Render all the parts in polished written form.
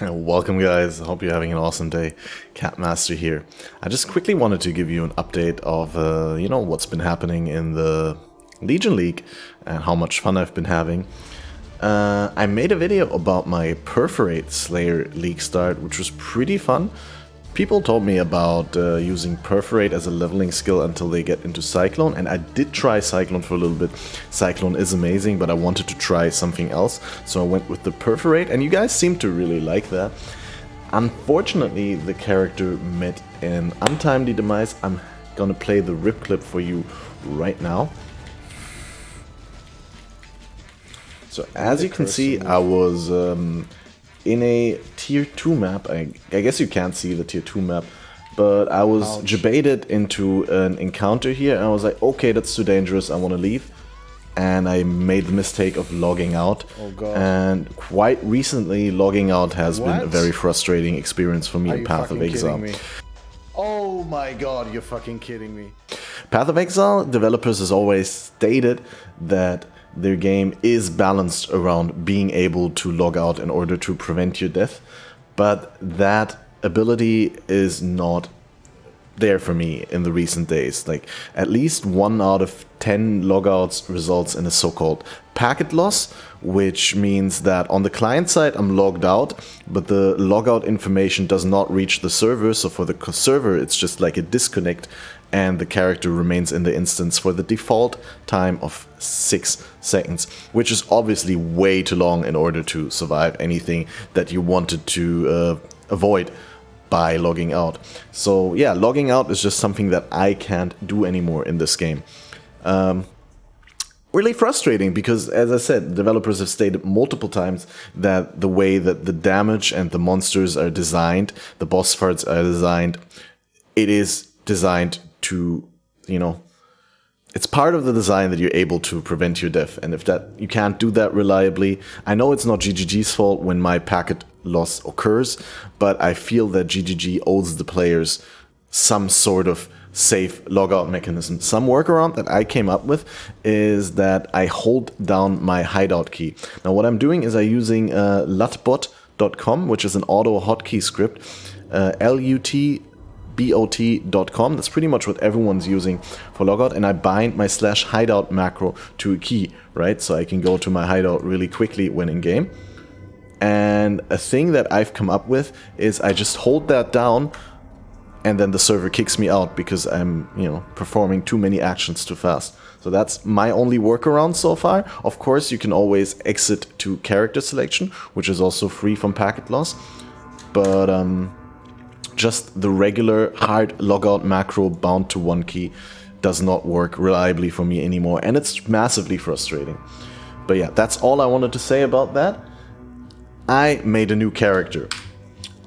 Welcome guys, I hope you're having an awesome day. Catmaster here. I just quickly wanted to give you an update of, what's been happening in the Legion League and how much fun I've been having. I made a video about my Perforate Slayer League start, which was pretty fun. People told me about using Perforate as a leveling skill until they get into Cyclone, and I did try Cyclone for a little bit. Cyclone is amazing, but I wanted to try something else, so I went with the Perforate, and you guys seem to really like that. Unfortunately, the character met an untimely demise. I'm gonna play the rip clip for you right now. So as you can see, I was in a tier 2 map. I guess you can't see the tier 2 map, but I was debated into an encounter here, and I was like, okay, that's too dangerous, I want to leave. And I made the mistake of logging out. Oh god. And quite recently, logging out has been a very frustrating experience for me in Pathofexile. Oh my god, you're fucking kidding me. Pathofexile developers has always stated that their game is balanced around being able to log out in order to prevent your death, but that ability is not there for me in the recent days. Like, at least 1 out of 10 logouts results in a so-called packet loss, which means that on the client side I'm logged out, but the logout information does not reach the server, so for the server it's just like a disconnect, and the character remains in the instance for the default time of 6 seconds, which is obviously way too long in order to survive anything that you wanted to avoid by logging out. So yeah, logging out is just something that I can't do anymore in this game. Really frustrating because, as I said, developers have stated multiple times that the way that the damage and the monsters are designed, the boss fights are designed, it is designed to, it's part of the design that you're able to prevent your death. And if that you can't do that reliably, I know it's not GGG's fault when my packet loss occurs, but I feel that GGG owes the players some sort of safe logout mechanism. Some workaround that I came up with is that I hold down my hideout key. Now what I'm doing is I'm using lutbot.com, which is an auto hotkey script, lutbot.com. That's pretty much what everyone's using for logout, and I bind my /hideout macro to a key, right? So I can go to my hideout really quickly when in game. And a thing that I've come up with is I just hold that down, and then the server kicks me out because I'm, performing too many actions too fast. So that's my only workaround so far. Of course, you can always exit to character selection, which is also free from packet loss. But just the regular hard logout macro bound to one key does not work reliably for me anymore, and it's massively frustrating. But yeah, that's all I wanted to say about that. I made a new character,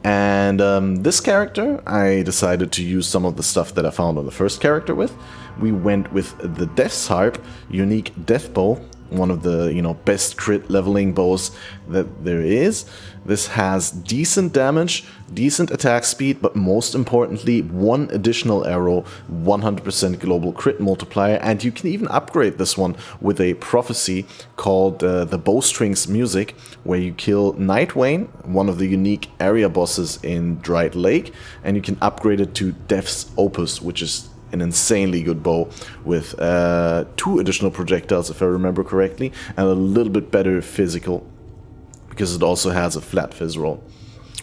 and this character I decided to use some of the stuff that I found on the first character with. We went with the Death's Harp unique death bow, one of the best crit leveling bows that there is. This has decent damage, decent attack speed, but most importantly, 1 additional arrow, 100% global crit multiplier, and you can even upgrade this one with a prophecy called the Bowstrings Music, where you kill Nightwane, one of the unique area bosses in Dried Lake, and you can upgrade it to Death's Opus, which is an insanely good bow with 2 additional projectiles, if I remember correctly, and a little bit better physical, because it also has a flat fizz roll.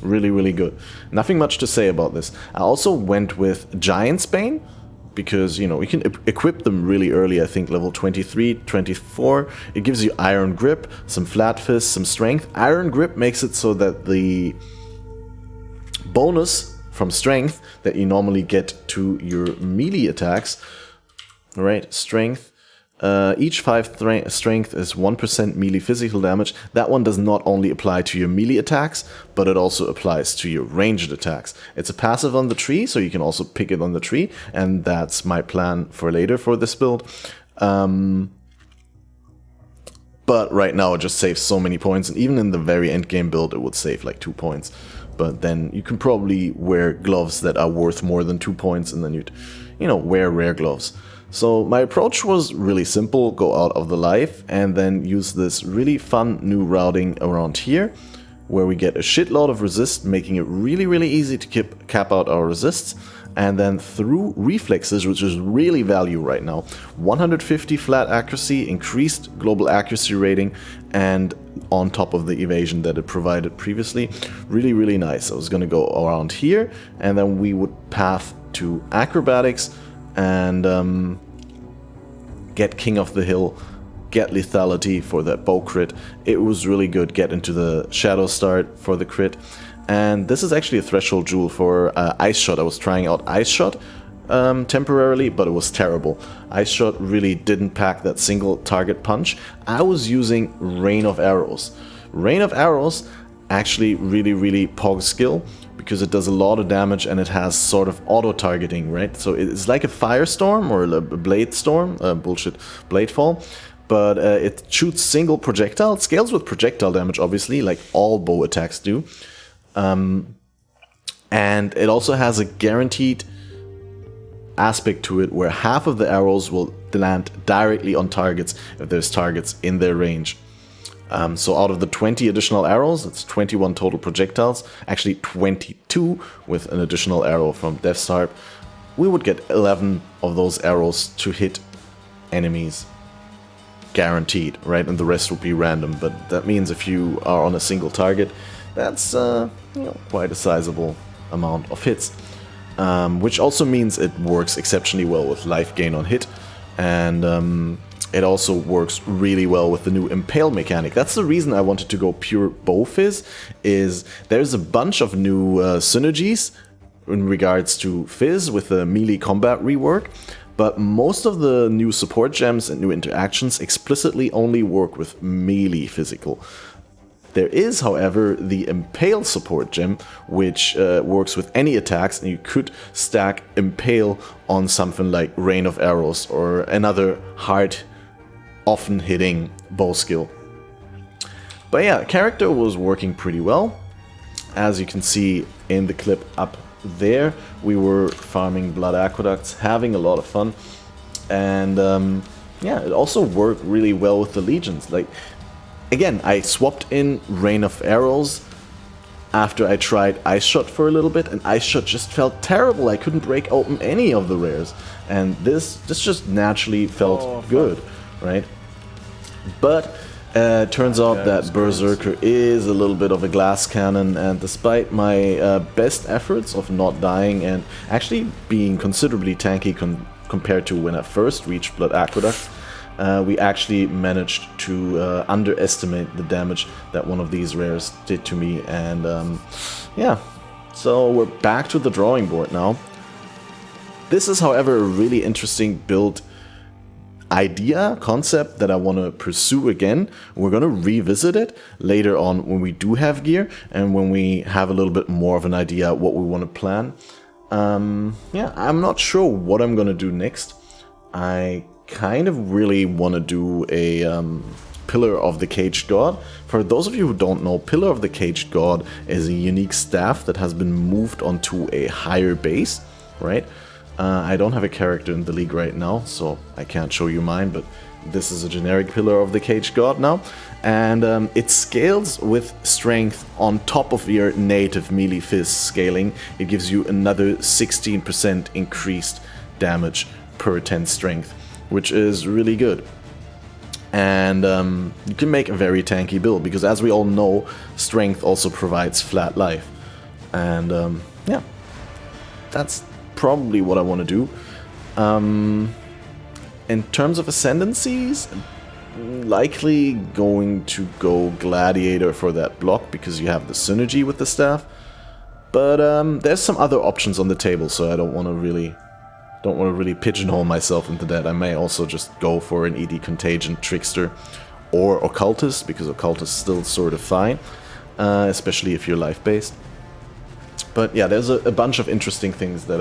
Really, really good. Nothing much to say about this. I also went with Giant's Bane, because, you can equip them really early, I think level 23, 24. It gives you Iron Grip, some flat fizz, some strength. Iron Grip makes it so that the bonus from strength that you normally get to your melee attacks, right? Strength. Each 5 strength is 1% melee physical damage. That one does not only apply to your melee attacks, but it also applies to your ranged attacks. It's a passive on the tree, so you can also pick it on the tree, and that's my plan for later for this build. But right now it just saves so many points, and even in the very end game build it would save like 2 points. But then you can probably wear gloves that are worth more than 2 points, and then you'd, wear rare gloves. So my approach was really simple: go out of the life and then use this really fun new routing around here. where we get a shitload of resist, making it really, really easy to cap out our resists. And then through reflexes, which is really value right now, 150 flat accuracy, increased global accuracy rating, and on top of the evasion that it provided previously. Really, really nice. I was going to go around here, and then we would path to acrobatics and get King of the Hill, get lethality for that bow crit. It was really good. Get into the shadow start for the crit. And this is actually a threshold jewel for Ice Shot. I was trying out Ice Shot temporarily, but it was terrible. Ice Shot really didn't pack that single target punch. I was using Rain of Arrows. Rain of Arrows actually really pog skill, because it does a lot of damage and it has sort of auto-targeting, right? So it's like a Firestorm or a Blade Storm, Blade Fall. But it shoots single projectile. It scales with projectile damage, obviously, like all bow attacks do. And it also has a guaranteed aspect to it where half of the arrows will land directly on targets if there's targets in their range. So out of the 20 additional arrows, it's 21 total projectiles, actually 22 with an additional arrow from Death's Harp. We would get 11 of those arrows to hit enemies. Guaranteed, right? And the rest will be random, but that means if you are on a single target, that's quite a sizable amount of hits. Which also means it works exceptionally well with life gain on hit, and it also works really well with the new Impale mechanic. That's the reason I wanted to go pure bow fizz, is there's a bunch of new synergies in regards to fizz with the melee combat rework, but most of the new support gems and new interactions explicitly only work with melee physical. There is, however, the Impale support gem, which works with any attacks, and you could stack Impale on something like Rain of Arrows or another hard, often hitting bow skill. But yeah, character was working pretty well. As you can see in the clip up there, we were farming Blood Aqueducts, having a lot of fun. And yeah, it also worked really well with the legions. Like, again, I swapped in Rain of Arrows after I tried Ice Shot for a little bit, and Ice Shot just felt terrible. I couldn't break open any of the rares, and this just naturally felt good, right? But turns out that Berserker is a little bit of a glass cannon, and despite my best efforts of not dying and actually being considerably tanky compared to when I first reached Blood Aqueduct, we actually managed to underestimate the damage that one of these rares did to me, and yeah, so we're back to the drawing board now. This is, however, a really interesting build concept that I want to pursue again. We're going to revisit it later on when we do have gear and when we have a little bit more of an idea what we want to plan. Yeah, I'm not sure what I'm going to do next. I kind of really want to do a Pillar of the Caged God. For those of you who don't know, Pillar of the Caged God is a unique staff that has been moved onto a higher base, right? I don't have a character in the league right now, so I can't show you mine, but this is a generic Pillar of the Caged God now. And it scales with strength on top of your native melee fizz scaling. It gives you another 16% increased damage per 10 strength, which is really good. And you can make a very tanky build, because as we all know, strength also provides flat life. And yeah, that's probably what I want to do. In terms of ascendancies, likely going to go Gladiator for that block, because you have the synergy with the staff. But there's some other options on the table, so I don't want to really pigeonhole myself into that. I may also just go for an ED Contagion, Trickster, or Occultist, because Occultist is still sort of fine, especially if you're life-based. But yeah, there's a bunch of interesting things that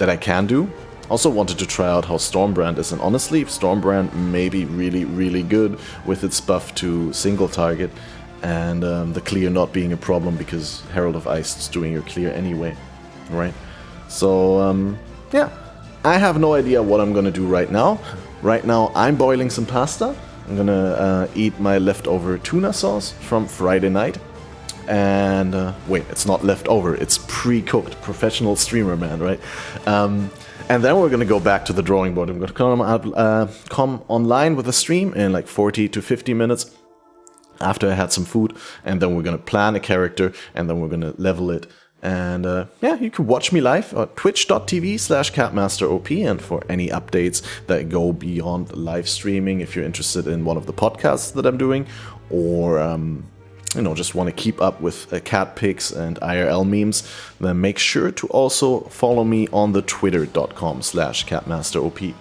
I can do. Also wanted to try out how Stormbrand is, and honestly, Stormbrand may be really good with its buff to single target, and the clear not being a problem because Herald of Ice is doing your clear anyway, right? So yeah, I have no idea what I'm gonna do right now. Right now I'm boiling some pasta, I'm gonna eat my leftover tuna sauce from Friday night. And wait, it's not leftover, it's pre-cooked. Professional streamer, man, right? And then we're gonna go back to the drawing board. I'm gonna come online with a stream in like 40 to 50 minutes after I had some food, and then we're gonna plan a character, and then we're gonna level it. And yeah, you can watch me live at twitch.tv/CatmasterOP, and for any updates that go beyond live streaming, if you're interested in one of the podcasts that I'm doing, or you know, just want to keep up with cat pics and IRL memes, then make sure to also follow me on the twitter.com/CatmasterOP.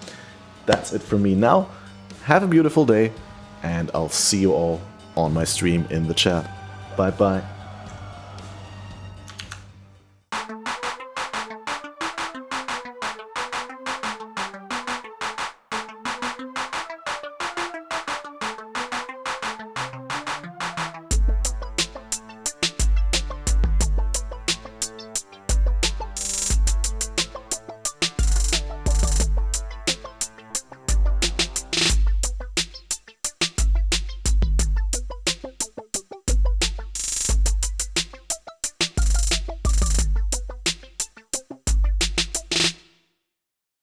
That's it for me now. Have a beautiful day, and I'll see you all on my stream in the chat. Bye bye.